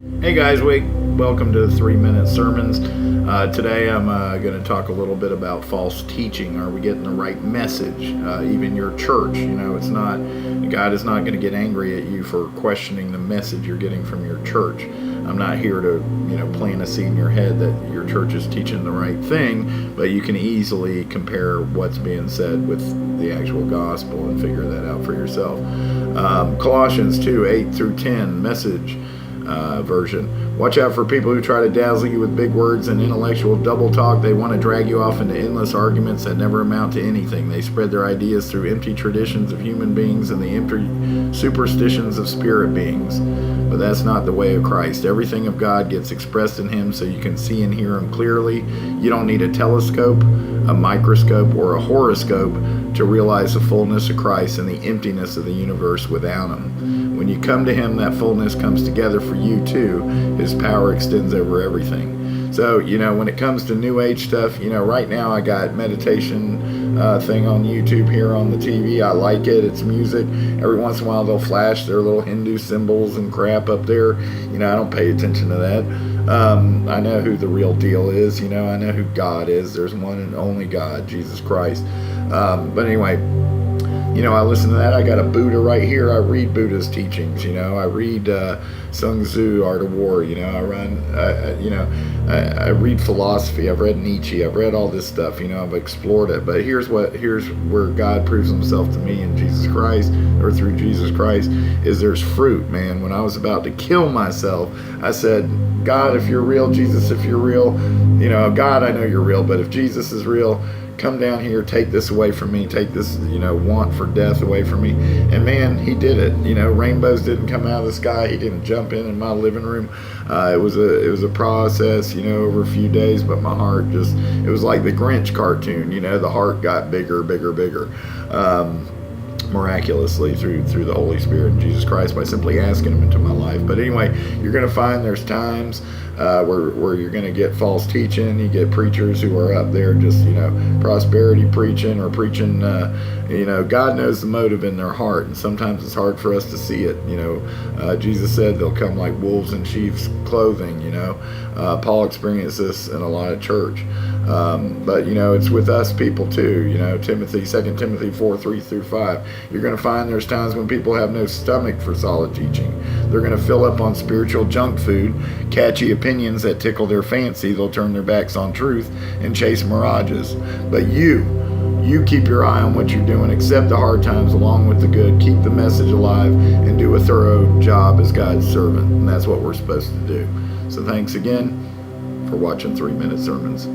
Hey guys, welcome to 3 Minute Sermons. Today I'm going to talk a little bit about false teaching. Are we getting the right message? Even your church, it's not, God is not going to get angry at you for questioning the message you're getting from your church. I'm not here to, plant a seed in your head that your church is teaching the right thing, but you can easily compare what's being said with the actual gospel and figure that out for yourself. Colossians 2:8-10, Message version. Watch out for people who try to dazzle you with big words and intellectual double talk. They want to drag you off into endless arguments that never amount to anything. They spread their ideas through empty traditions of human beings and the empty superstitions of spirit beings. But that's not the way of Christ. Everything of God gets expressed in Him so you can see and hear Him clearly. You don't need a telescope, a microscope, or a horoscope to realize the fullness of Christ and the emptiness of the universe without Him. When you come to Him, that fullness comes together for you too. His power extends over everything. So, when it comes to New Age stuff, right now I got meditation thing on YouTube here on the TV. I like it. It's music. Every once in a while they'll flash their little Hindu symbols and crap up there. I don't pay attention to that. I know who the real deal is. I know who God is. There's one and only God, Jesus Christ. But anyway, I listen to that. I got a Buddha right here. I read Buddha's teachings. I read Sun Tzu, Art of War. I read philosophy. I've read Nietzsche. I've read all this stuff. I've explored it. But here's where God proves Himself to me in Jesus Christ, or through Jesus Christ, is there's fruit, man. When I was about to kill myself, I said, God, if you're real, Jesus, if you're real, God, I know you're real, but if Jesus is real, come down here, take this away from me, take this, want for death away from me. And man, He did it. Rainbows didn't come out of the sky. He didn't jump in my living room. It was a process, over a few days, but my heart it was like the Grinch cartoon, the heart got bigger, miraculously through the Holy Spirit and Jesus Christ by simply asking Him into my life. But anyway, you're going to find there's times where you're going to get false teaching. You get preachers who are up there just prosperity preaching or preaching. God knows the motive in their heart, and sometimes it's hard for us to see it. Jesus said they'll come like wolves in sheep's clothing. Paul experienced this in a lot of church. But it's with us people too. 2 Timothy 4:3-5. You're going to find there's times when people have no stomach for solid teaching. They're going to fill up on spiritual junk food, catchy opinions that tickle their fancy. They'll turn their backs on truth and chase mirages. But you keep your eye on what you're doing. Accept the hard times along with the good. Keep the message alive and do a thorough job as God's servant. And that's what we're supposed to do. So thanks again for watching 3 Minute Sermons.